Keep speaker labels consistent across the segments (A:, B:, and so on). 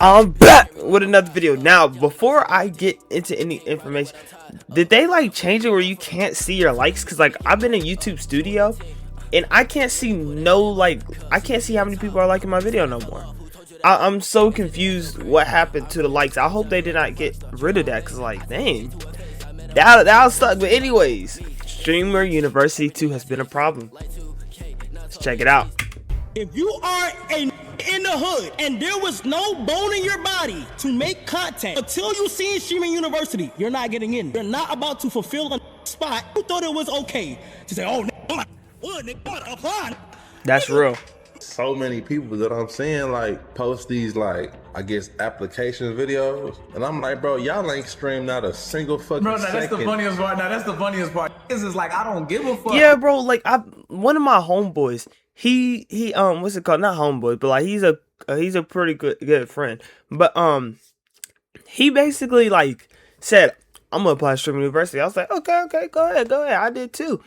A: I'm back with another video. Now, before I get into any information, did they like change it where you can't see your likes? Cause like I've been in YouTube Studio and I can't see I can't see how many people are liking my video no more. I'm so confused what happened to the likes. I hope they did not get rid of that, cause like dang, that was stuck. But anyways, Streamer University 2 has been a problem. Let's check it out.
B: If you are in the hood and there was no bone in your body to make content until you see Streamer University, you're not getting in. You're not about to fulfill a spot. You thought it was okay to say, oh, apply.
A: That's real.
C: So many people that I'm seeing like post these like I guess application videos, and I'm like, bro, y'all ain't streamed not a single fucking
D: bro.
C: second.
D: That's the funniest part. Now that's the funniest part. This is like I don't give a fuck.
A: Yeah, bro. Like one of my homeboys, he what's it called? Not homeboy, but like he's a pretty good friend. But he basically like said, I'm gonna apply to Streamer University. I was like, okay, go ahead. I did too.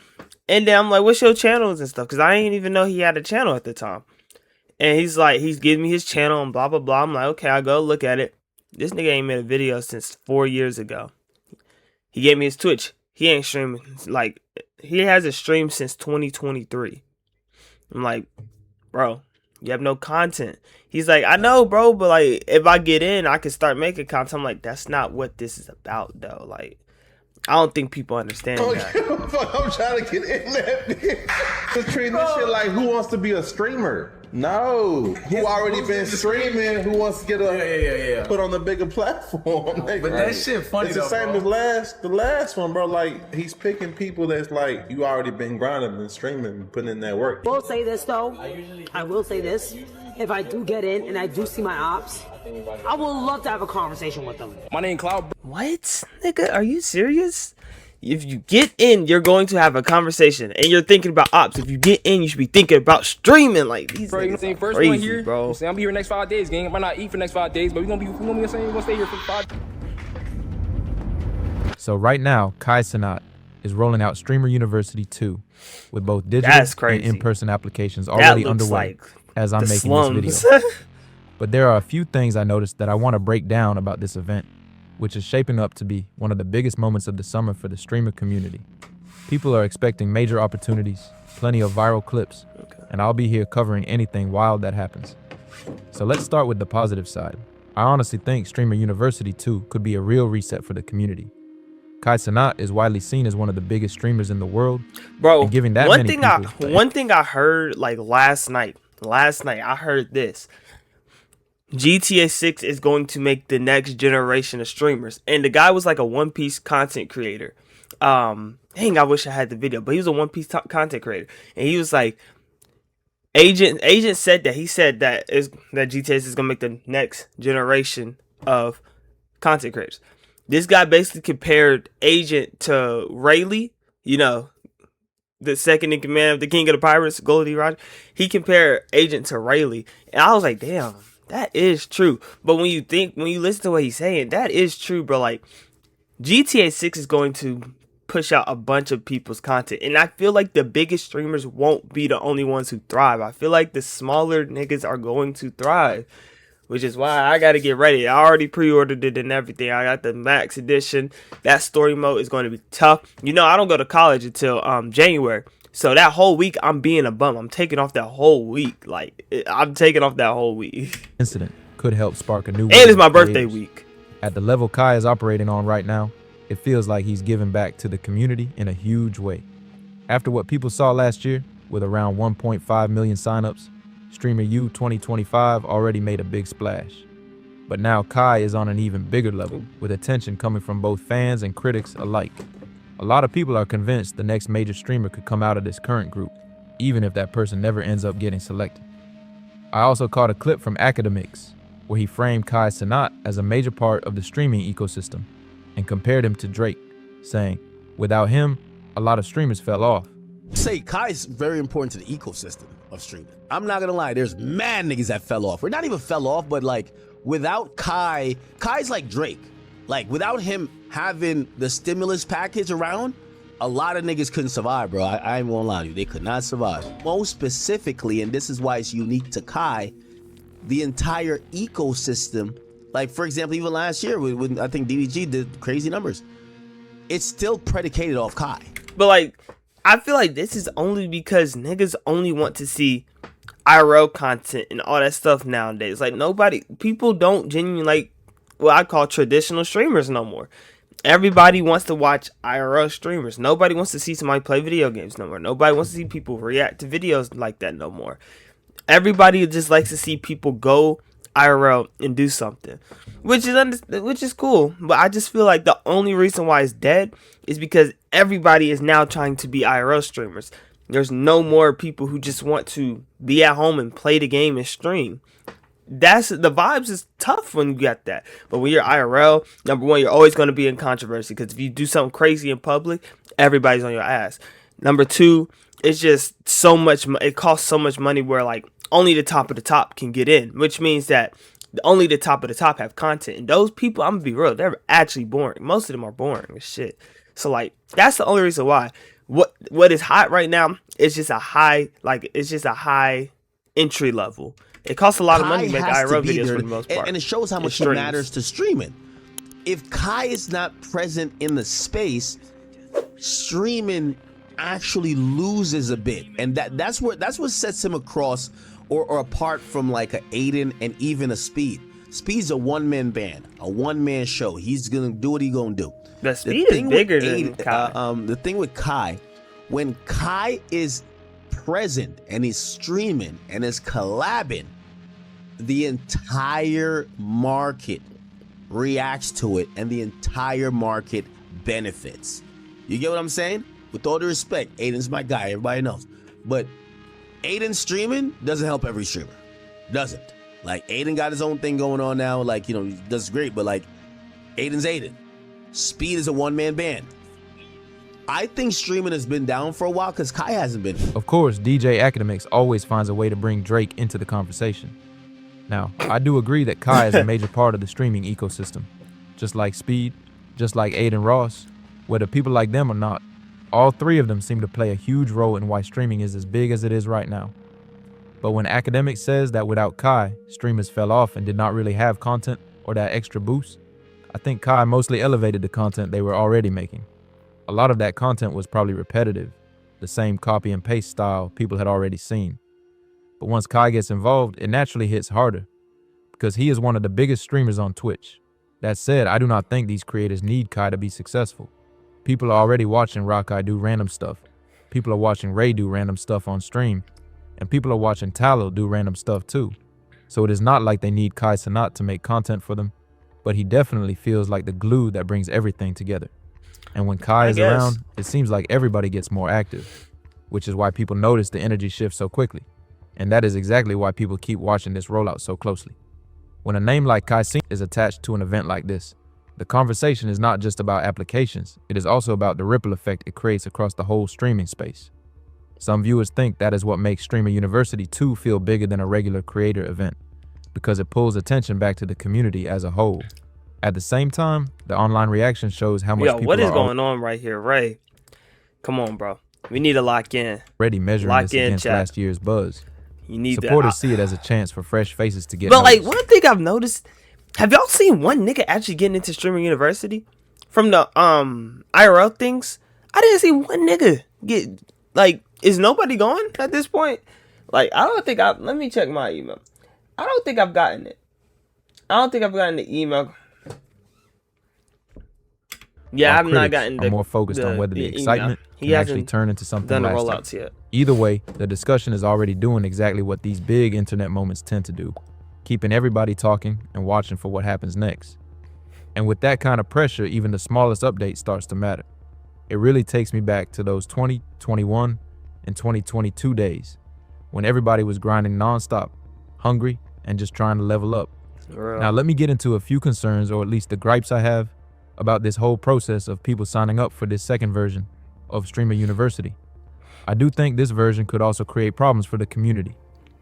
A: And then I'm like, what's your channels and stuff? Because I didn't even know he had a channel at the time. And he's like, he's giving me his channel and blah, blah, blah. I'm like, okay, I'll go look at it. This nigga ain't made a video since 4 years ago. He gave me his Twitch. He ain't streaming. Like, he hasn't streamed since 2023. I'm like, bro, you have no content. He's like, I know, bro, but like, if I get in, I can start making content. I'm like, that's not what this is about, though. Like, I don't think people understand that.
C: I'm trying to get in that bitch. Just treating this shit like who wants to be a streamer? No. Who already been streaming, who wants to get put on the bigger platform.
D: But that shit funny.
C: It's the same as the last one, bro. Like he's picking people that's like you already been grinding and streaming and putting in that work.
E: I will say this though. I will say this. If I do get in and I do see my ops, I would love to have a conversation with them.
D: My name Cloud.
A: What? Nigga, are you serious? If you get in, you're going to have a conversation, and you're thinking about ops. If you get in, you should be thinking about streaming. Like these
F: bro, you know what I'm saying? First
A: crazy,
F: one here,
A: bro.
F: I'm gonna be here next 5 days, gang. I might not eat for the next 5 days, but we're gonna stay here for 5.
G: So right now, Kai Cenat is rolling out Streamer University 2 with both digital and in-person applications already underway as I'm making this video. But there are a few things I noticed that I want to break down about this event, which is shaping up to be one of the biggest moments of the summer for the streamer community. People are expecting major opportunities, plenty of viral clips, and I'll be here covering anything wild that happens. So let's start with the positive side. I honestly think Streamer University 2 could be a real reset for the community. Kai Cenat is widely seen as one of the biggest streamers in the world.
A: Bro,
G: giving that
A: one thing I heard like last night I heard this. GTA 6 is going to make the next generation of streamers. And the guy was like a One Piece content creator. Dang, I wish I had the video, but he was a One Piece content creator. And he was like, Agent said that. He said that GTA 6 is going to make the next generation of content creators. This guy basically compared Agent to Rayleigh, you know, the second in command of the King of the Pirates, Goldie Roger. He compared Agent to Rayleigh. And I was like, damn. That is true. But when you listen to what he's saying, that is true, bro. Like, GTA 6 is going to push out a bunch of people's content. And I feel like the biggest streamers won't be the only ones who thrive. I feel like the smaller niggas are going to thrive. Which is why I got to get ready. I already pre-ordered it and everything. I got the max edition. That story mode is going to be tough. You know, I don't go to college until January. So that whole week, I'm being a bum. I'm taking off that whole week. Like, I'm taking off that whole week.
G: Incident could help spark a new.
A: And it's my birthday week.
G: At the level Kai is operating on right now, it feels like he's giving back to the community in a huge way. After what people saw last year, with around 1.5 million signups, Streamer U 2025 already made a big splash. But now Kai is on an even bigger level, with attention coming from both fans and critics alike. A lot of people are convinced the next major streamer could come out of this current group, even if that person never ends up getting selected. I also caught a clip from Academics, where he framed Kai Cenat as a major part of the streaming ecosystem and compared him to Drake, saying, without him, a lot of streamers fell off.
B: Say Kai's very important to the ecosystem of streaming. I'm not gonna lie, there's mad niggas that fell off. Or not even fell off, but like without Kai's like Drake. Like without him having the stimulus package around, a lot of niggas couldn't survive, bro. I ain't gonna lie to you, they could not survive. Most specifically, and this is why it's unique to Kai, the entire ecosystem. Like, for example, even last year when I think DDG did crazy numbers, it's still predicated off Kai.
A: But like, I feel like this is only because niggas only want to see IRL content and all that stuff nowadays. Like, people don't genuinely like what I call traditional streamers no more. Everybody wants to watch IRL streamers. Nobody wants to see somebody play video games no more. Nobody wants to see people react to videos like that no more. Everybody just likes to see people go IRL and do something, which is cool. But I just feel like the only reason why it's dead is because everybody is now trying to be IRL streamers. There's no more people who just want to be at home and play the game and stream. That's the vibes is tough when you got that. But when you're IRL, number one, you're always going to be in controversy because if you do something crazy in public, everybody's on your ass. Number two, it's just so much. It costs so much money where like only the top of the top can get in, which means that only the top of the top have content. And those people, I'm gonna be real, they're actually boring. Most of them are boring as shit. So like that's the only reason why. What is hot right now is just a high entry level. It costs a lot of money to make IRL videos for the most part.
B: And it shows how much it matters to streaming. If Kai is not present in the space, streaming actually loses a bit. And that's what sets him across or apart from like a Aiden and even a Speed. Speed's a one-man band, a one-man show. He's gonna do what he's gonna do.
A: The Speed is bigger than Kai.
B: The thing with Kai, when Kai is present and he's streaming and is collabing, the entire market reacts to it and the entire market benefits. You get what I'm saying? With all due respect, Aiden's my guy, everybody knows. But Aiden streaming doesn't help every streamer. Doesn't. Like, Aiden got his own thing going on now, like, you know, he does great, but like, Aiden's Aiden. Speed is a one-man band. I think streaming has been down for a while because Kai hasn't been.
G: Of course, DJ Academics always finds a way to bring Drake into the conversation. Now, I do agree that Kai is a major part of the streaming ecosystem. Just like Speed, just like Aiden Ross, whether people like them or not, all three of them seem to play a huge role in why streaming is as big as it is right now. But when Academics says that without Kai, streamers fell off and did not really have content or that extra boost, I think Kai mostly elevated the content they were already making. A lot of that content was probably repetitive, the same copy and paste style people had already seen. But once Kai gets involved, it naturally hits harder because he is one of the biggest streamers on Twitch. That said, I do not think these creators need Kai to be successful. People are already watching Rakai do random stuff. People are watching Ray do random stuff on stream. And people are watching Tallow do random stuff too. So it is not like they need Kai Cenat to make content for them, but he definitely feels like the glue that brings everything together. And when Kai is around, it seems like everybody gets more active, which is why people notice the energy shift so quickly. And that is exactly why people keep watching this rollout so closely. When a name like Kai Cenat is attached to an event like this, the conversation is not just about applications, it is also about the ripple effect it creates across the whole streaming space. Some viewers think that is what makes Streamer University 2 feel bigger than a regular creator event, because it pulls attention back to the community as a whole. At the same time, the online reaction shows how much people
A: what is going on right here, Ray? Come on, bro. We need to lock in.
G: Already measuring this against last year's buzz.
A: You need
G: Supporters see it as a chance for fresh faces to get
A: But
G: noticed.
A: like, one thing I've noticed, have y'all seen one nigga actually getting into Streamer University? From the IRL things, I didn't see one nigga get, like, is nobody going at this point? Like, I don't think let me check my email. I don't think I've gotten it. I don't think I've gotten the email. Yeah, I've not gotten the.
G: I'm more focused on whether the excitement can actually turn into something
A: done the
G: lasting.
A: rollouts yet.
G: Either way, the discussion is already doing exactly what these big internet moments tend to do, keeping everybody talking and watching for what happens next. And with that kind of pressure, even the smallest update starts to matter. It really takes me back to those 2021 and 2022 days when everybody was grinding nonstop, hungry, and just trying to level up. Now, let me get into a few concerns, or at least the gripes I have about this whole process of people signing up for this second version of Streamer University. I do think this version could also create problems for the community.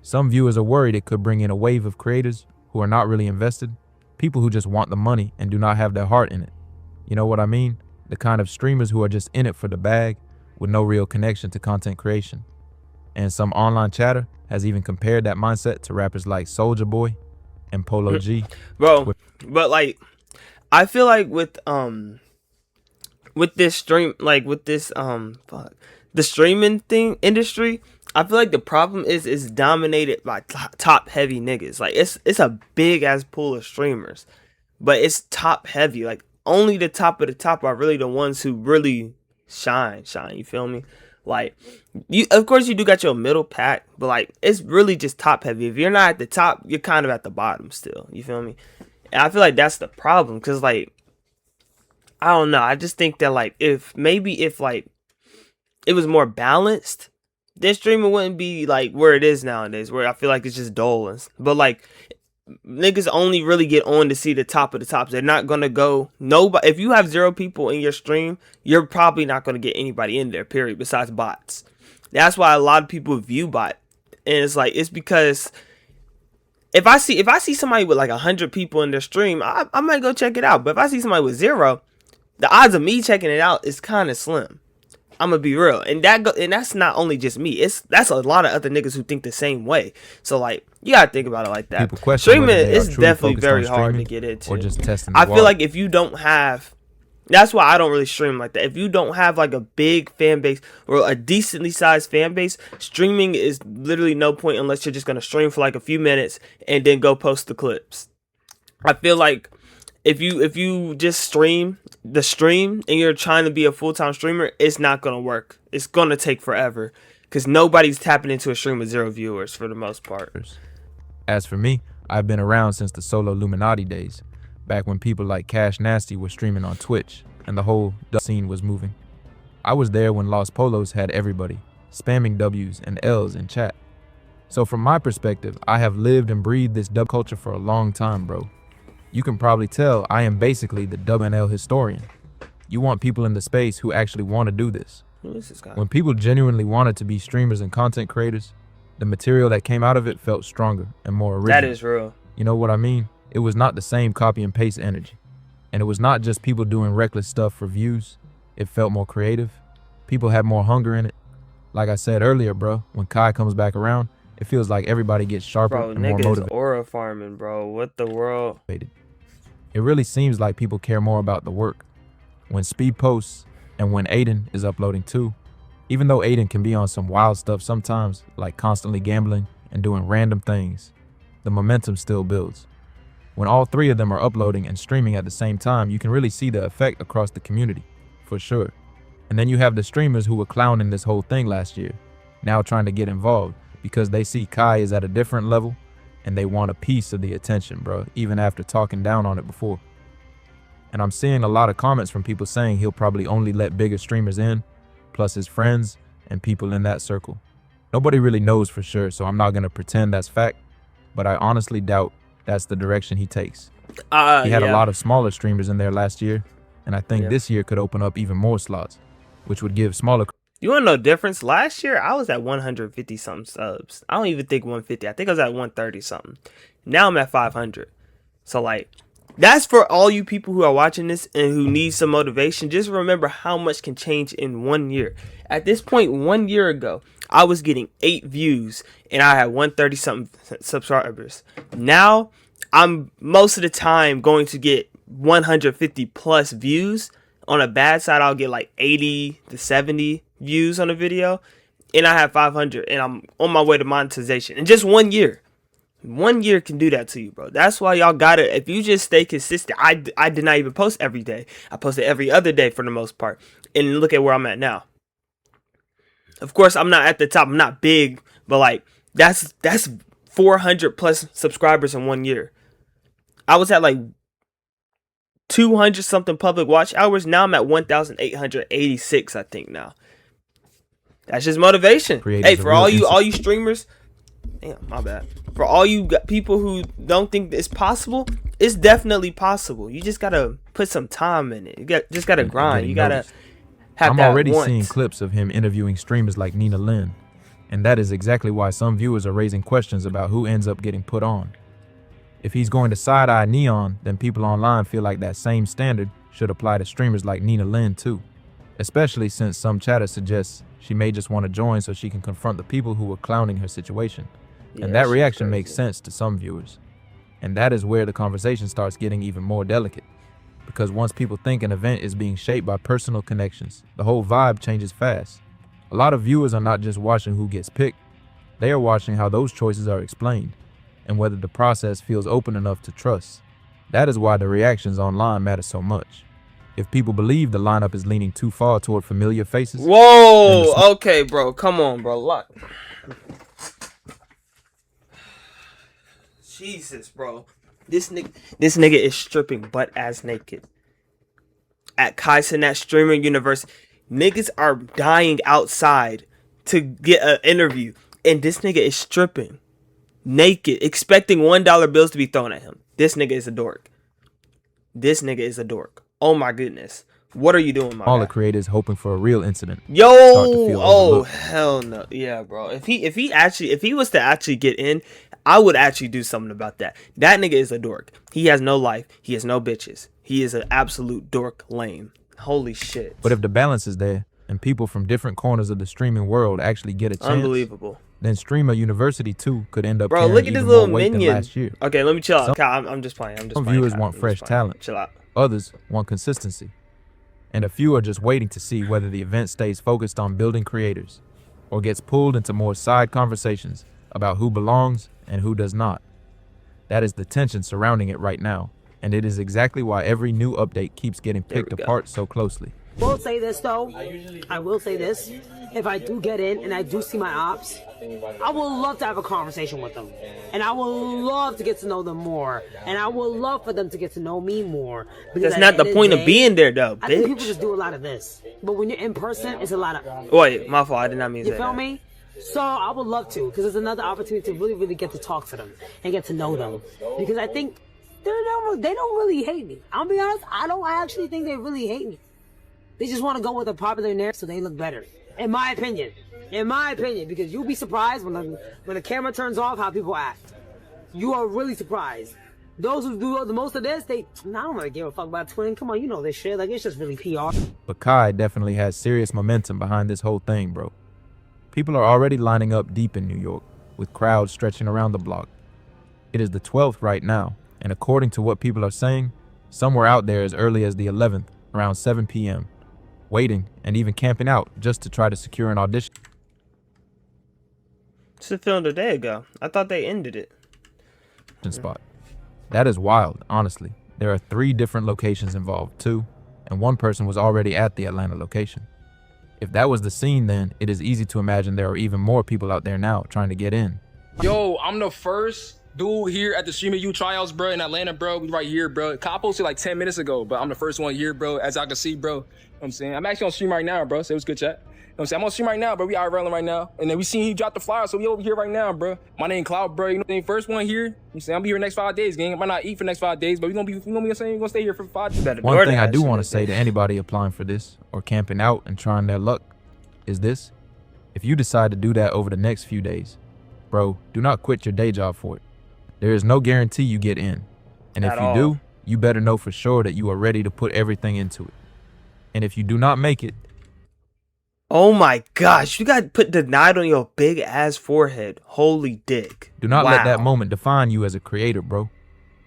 G: Some viewers are worried it could bring in a wave of creators who are not really invested, people who just want the money and do not have their heart in it. You know what I mean? The kind of streamers who are just in it for the bag with no real connection to content creation. And some online chatter has even compared that mindset to rappers like Soulja Boy and Polo G.
A: Bro, but like I feel like with this stream, like with this the streaming thing industry, I feel like the problem is it's dominated by top heavy niggas. Like it's a big ass pool of streamers, but it's top heavy. Like only the top of the top are really the ones who really shine. You feel me? Like you, of course, you do got your middle pack, but like it's really just top heavy. If you're not at the top, you're kind of at the bottom still. You feel me? And I feel like that's the problem, cause like I don't know. I just think that like if like it was more balanced, then streaming wouldn't be like where it is nowadays, where I feel like it's just dull. But like niggas only really get on to see the top of the tops. They're not gonna go nobody. If you have 0 people in your stream, you're probably not gonna get anybody in there. Period. Besides bots. That's why a lot of people view bot, and it's because if I see somebody with like 100 people in their stream, I might go check it out. But if I see somebody with 0, the odds of me checking it out is kind of slim. I'm gonna be real, and that's not only just me. That's a lot of other niggas who think the same way. So like, you gotta think about it like that.
G: People question
A: streaming is
G: truly
A: definitely very
G: on
A: hard to
G: streaming
A: get into.
G: or just testing.
A: I feel like if you don't have, that's why I don't really stream like that. If you don't have like a big fan base or a decently sized fan base, streaming is literally no point unless you're just gonna stream for like a few minutes and then go post the clips. I feel like if you just stream and you're trying to be a full-time streamer, it's not gonna work. It's gonna take forever because nobody's tapping into a stream with 0 viewers for the most part.
G: As for me, I've been around since the solo Illuminati days, back when people like Cash Nasty were streaming on Twitch and the whole scene was moving. I was there when Los Polos had everybody spamming W's and L's in chat. So from my perspective, I have lived and breathed this dub culture for a long time, bro. You can probably tell I am basically the dub and L historian. You want people in the space who actually want to do this.
A: Who is this guy?
G: When people genuinely wanted to be streamers and content creators, the material that came out of it felt stronger and more original.
A: That is real.
G: You know what I mean? It was not the same copy and paste energy. And it was not just people doing reckless stuff for views. It felt more creative. People had more hunger in it. Like I said earlier, bro, when Kai comes back around, it feels like everybody gets sharper
A: Bro,
G: and more
A: niggas
G: motivated.
A: aura farming, bro. What the world?
G: It really seems like people care more about the work. When Speed posts and when Aiden is uploading too, even though Aiden can be on some wild stuff sometimes, like constantly gambling and doing random things, the momentum still builds. When all 3 of them are uploading and streaming at the same time, you can really see the effect across the community, for sure. And then you have the streamers who were clowning this whole thing last year, now trying to get involved because they see Kai is at a different level and they want a piece of the attention, bro, even after talking down on it before. And I'm seeing a lot of comments from people saying he'll probably only let bigger streamers in, plus his friends and people in that circle. Nobody really knows for sure, so I'm not gonna pretend that's fact, but I honestly doubt that's the direction he takes. He had a lot of smaller streamers in there last year, and I think this year could open up even more slots, which would give smaller.
A: You want to know the difference? Last year, I was at 150 something subs. I don't even think 150. I think I was at 130 something. Now I'm at 500. So like, that's for all you people who are watching this and who need some motivation. Just remember how much can change in 1 year. At this point, 1 year ago, I was getting 8 views and I had 130 something subscribers. Now, I'm most of the time going to get 150 plus views. On a bad side, I'll get like 80 to 70 views on a video, and I have 500, and I'm on my way to monetization in just 1 year. 1 year can do that to you, bro. That's why y'all gotta, if you just stay consistent. I did not even post every day. I posted every other day for the most part, and look at where I'm at now. Of course, I'm not at the top. I'm not big, but like that's 400 plus subscribers in 1 year. I was at like 200 something public watch hours. Now I'm at 1,886, I think now. That's just motivation. Hey, for all you streamers, damn, my bad. For all you people who don't think it's possible, it's definitely possible. You just gotta put some time in it. You just gotta grind. You gotta have
G: I'm
A: that
G: already
A: once.
G: seeing clips of him interviewing streamers like Nina Lynn, and that is exactly why some viewers are raising questions about who ends up getting put on. If he's going to side-eye Neon, then people online feel like that same standard should apply to streamers like Nina Lynn too, especially since some chatter suggests She may just want to join so she can confront the people who were clowning her situation.
A: Yeah,
G: And that
A: shit's
G: reaction
A: crazy.
G: makes sense to some viewers. And that is where the conversation starts getting even more delicate. Because once people think an event is being shaped by personal connections, the whole vibe changes fast. A lot of viewers are not just watching who gets picked, they are watching how those choices are explained and whether the process feels open enough to trust. That is why the reactions online matter so much. If people believe the lineup is leaning too far toward familiar faces.
A: Whoa, okay, bro. Come on, bro. Look. Jesus, bro. This nigga is stripping butt ass naked. At Kai Cenat Streamer University. Niggas are dying outside to get an interview. And this nigga is stripping. Naked. Expecting $1 bills to be thrown at him. This nigga is a dork. This nigga is a dork. Oh my goodness. What are you doing, my
G: All
A: guy?
G: the creators hoping for a real incident.
A: Yo,
G: start to feel
A: oh
G: overlooked.
A: hell no. Yeah, bro. If he was to actually get in, I would actually do something about that. That nigga is a dork. He has no life. He has no bitches. He is an absolute dork lame. Holy shit.
G: But if the balance is there and people from different corners of the streaming world actually get a chance,
A: Unbelievable.
G: then Streamer University too could end up
A: Bro,
G: carrying
A: look at this
G: even
A: little
G: more weight than
A: minion.
G: last year.
A: Okay, let me chill out. Kai, I'm just playing.
G: Some viewers
A: Kai.
G: want
A: I'm
G: fresh
A: just playing.
G: talent.
A: Chill out.
G: Others want consistency. And a few are just waiting to see whether the event stays focused on building creators or gets pulled into more side conversations about who belongs and who does not. That is the tension surrounding it right now, and it is exactly why every new update keeps getting picked
A: we go.
G: apart so closely.
E: Will say this though. I will say this. If I do get in and I do see my ops, I would love to have a conversation with them. And I would love to get to know them more. And I would love for them to get to know me more. Because
A: That's
E: at
A: not the
E: end
A: point of
E: day,
A: being there, though,
E: I think people
A: bitch.
E: just do a lot of this. But when you're in person, it's a lot of...
A: Wait, my fault. I did not mean
E: You
A: that.
E: feel me? So I would love to, because it's another opportunity to really get to talk to them and get to know them. Because I think they don't really hate me. I'll be honest, I actually think they really hate me. They just want to go with a popular narrative so they look better. In my opinion. In my opinion. Because you'll be surprised when the camera turns off how people act. You are really surprised. Those who do the most of this, I don't really give a fuck about twin. Come on, you know this shit. Like, it's just really PR.
G: But Kai definitely has serious momentum behind this whole thing, bro. People are already lining up deep in New York, with crowds stretching around the block. It is the 12th right now, and according to what people are saying, somewhere out there as early as the 11th, around 7 p.m., waiting and even camping out just to try to secure an audition
A: This was filmed a day ago. I thought they ended it.
G: spot. That is wild, honestly. There are 3 different locations involved, too, and one person was already at the Atlanta location. If that was the scene, then it is easy to imagine there are even more people out there now trying to get in.
F: Yo, I'm the first dude here at the Streamer U tryouts, bro, in Atlanta, bro. We right here, bro. I posted like 10 minutes ago, but I'm the first one here, bro, as I can see, bro. You know what I'm saying? I'm actually on stream right now, bro, so it was good chat. You know what I'm saying? I'm on stream right now, bro. We out rolling right now. And then we seen he dropped the flyer, so we over here right now, bro. My name Cloud, bro. You know what I'm saying? First one here. You know what I'm saying? I'll be here next 5 days, gang. I might not eat for the next 5 days, but we're gonna stay here for 5 days.
G: One thing I do want to say to anybody applying for this or camping out and trying their luck is this. If you decide to do that over the next few days, bro, do not quit your day job for it. There is no guarantee you get in. And if you do, you better know for sure that you are ready to put everything into it. And if you do not make it,
A: Oh my gosh, you got put denied on your big ass forehead. Holy dick.
G: do not let that moment define you as a creator, bro.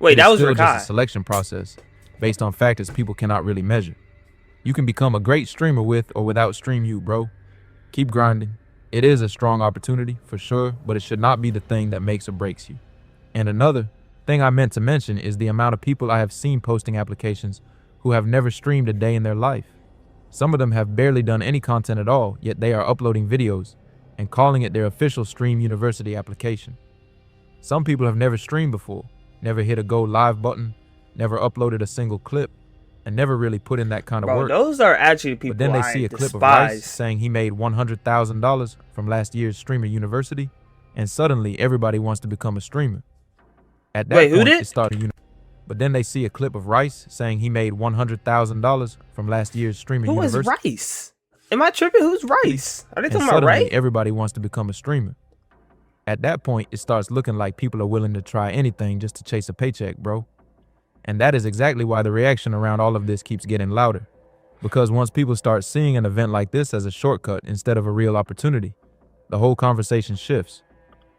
A: Wait,
G: It
A: that
G: is
A: was
G: still
A: for
G: just
A: Kai.
G: a selection process based on factors people cannot really measure. You can become a great streamer with or without StreamU, bro. Keep grinding. It is a strong opportunity for sure, but it should not be the thing that makes or breaks you. And another thing I meant to mention is the amount of people I have seen posting applications who have never streamed a day in their life. Some of them have barely done any content at all, yet they are uploading videos and calling it their official Stream University application. Some people have never streamed before, never hit a go live button, never uploaded a single clip, and never really put in that kind of
A: Bro,
G: work.
A: those are actually people
G: But then they
A: I
G: see a clip of Rice
A: despise.
G: saying he made $100,000 from last year's Streamer University, and suddenly everybody wants to become a streamer. At that
A: Wait, who
G: point,
A: did?
G: it started. But then they see a clip of Rice saying he made $100,000 from last year's Streamer
A: Who is
G: University.
A: Rice? Am I tripping? Who's Rice? Are they
G: And
A: talking about
G: suddenly
A: Rice?
G: everybody wants to become a streamer. At that point, it starts looking like people are willing to try anything just to chase a paycheck, bro. And that is exactly why the reaction around all of this keeps getting louder. Because once people start seeing an event like this as a shortcut instead of a real opportunity, the whole conversation shifts.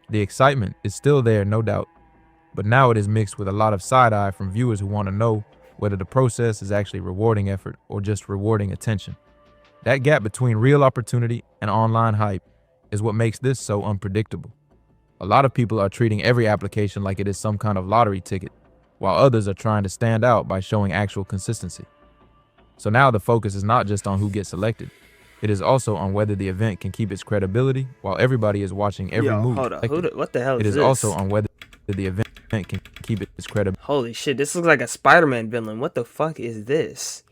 G: The excitement is still there, no doubt, but now it is mixed with a lot of side-eye from viewers who want to know whether the process is actually rewarding effort or just rewarding attention. That gap between real opportunity and online hype is what makes this so unpredictable. A lot of people are treating every application like it is some kind of lottery ticket, while others are trying to stand out by showing actual consistency. So now the focus is not just on who gets selected. It is also on whether the event can keep its credibility while everybody is watching every move.
A: Hold up. What the hell is this?
G: It is also on whether the event can keep its credibility.
A: Holy shit, this looks like a Spider-Man villain. What the fuck is this?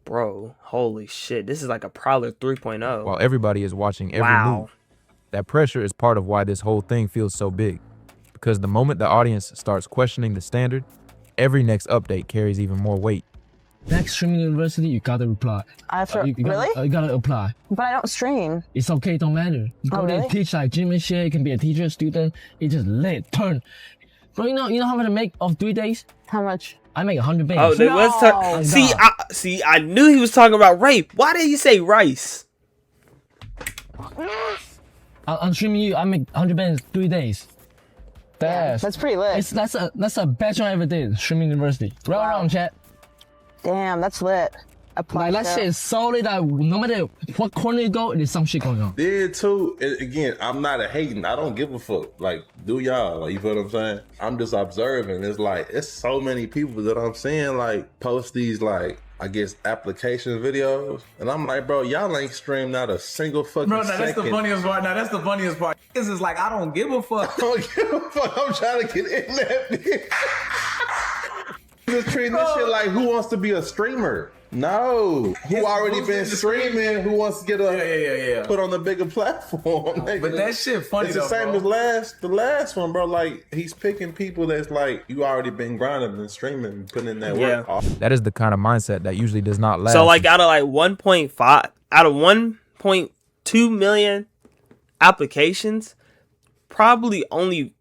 A: Bro, holy shit. This is like a Prowler 3.0.
G: While everybody is watching every move. That pressure is part of why this whole thing feels so big. Because the moment the audience starts questioning the standard, every next update carries even more weight.
H: Next streaming university, you gotta reply.
I: I have to,
H: you gotta apply.
I: But I don't stream.
H: It's okay, don't matter. You go there, teach like gym and shit. You can be a teacher, student. It just lit, turn. Bro, you know how much I make of 3 days?
I: How much?
H: I make 100 base.
A: Oh, they was I knew he was talking about rape. Why did he say rice?
H: I'm streaming you. I make 100 base 3 days.
I: That's pretty lit.
H: That's a best I ever did. Streaming university. Right around, chat.
I: Damn, that's lit.
H: Like that shit is solid. No matter what corner you go, there's some shit going on.
C: Did too. And again, I'm not a hating. I don't give a fuck. Like, do y'all? Like, you feel what I'm saying? I'm just observing. It's like, it's so many people that I'm seeing like post these like, I guess, application videos. And I'm like, bro, y'all ain't streamed not a single fucking
D: Bro,
C: second.
D: that's the funniest part. Now, that's the funniest part. This is like, I don't give a fuck.
C: I don't give a fuck. I'm trying to get in that bitch. Just treating this shit like who wants to be a streamer. No, who already been streaming, who wants to get put on the bigger platform.
D: But that shit funny.
C: It's the same as the last one, bro. Like, he's picking people that's like, you already been grinding and streaming, putting in that work.
G: That is the kind of mindset that usually does not last.
A: So like out of like 1.2 million applications, probably only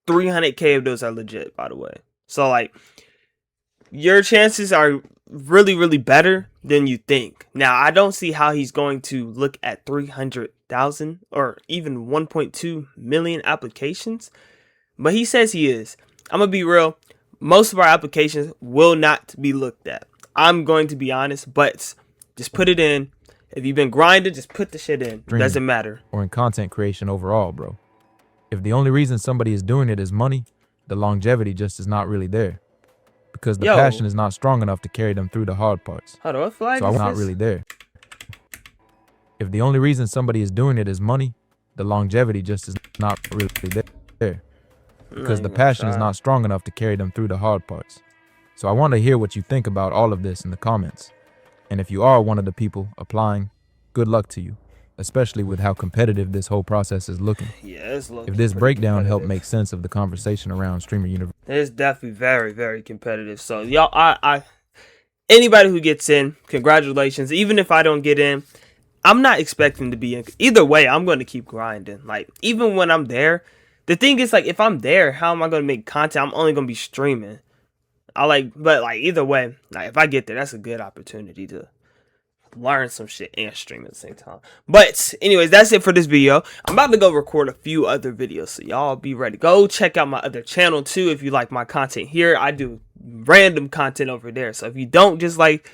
A: 300K of those are legit, by the way. So like, your chances are really better than you think. Now, I don't see how he's going to look at 300,000 or even 1.2 million applications, but he says he is. I'm gonna be real. Most of our applications will not be looked at. I'm going to be honest, but just put it in. If you've been grinding, just put the shit in. Doesn't matter.
G: Or in content creation overall, bro. If the only reason somebody is doing it is money, the longevity just is not really there. Because the passion is not strong enough to carry them through the hard parts.
A: Hold on, what flag
G: so I'm not really there. If the only reason somebody is doing it is money, the longevity just is not really there. Because the passion is not strong enough to carry them through the hard parts. So I want to hear what you think about all of this in the comments. And if you are one of the people applying, good luck to you. Especially with how competitive this whole process is looking.
A: Yeah, it's looking.
G: If this breakdown helped make sense of the conversation around Streamer University,
A: it's definitely very competitive. So y'all, anybody who gets in, congratulations. Even if I don't get in, I'm not expecting to be in. Either way, I'm going to keep grinding. Like, even when I'm there, the thing is, like, if I'm there, how am I going to make content? I'm only going to be streaming. But either way, like, if I get there, that's a good opportunity to learn some shit and stream at the same time. But anyways, that's it for this video. I'm about to go record a few other videos, so y'all be ready. Go check out my other channel too if you like my content here. I do random content over there, so if you don't just like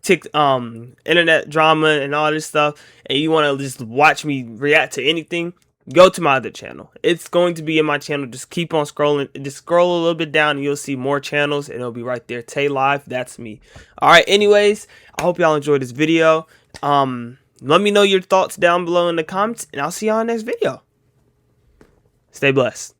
A: internet drama and all this stuff and you want to just watch me react to anything, go to my other channel. It's going to be in my channel. Just keep on scrolling. Just scroll a little bit down and you'll see more channels and it'll be right there. Tay Live, that's me. Alright, anyways, I hope y'all enjoyed this video. Let me know your thoughts down below in the comments and I'll see y'all in the next video. Stay blessed.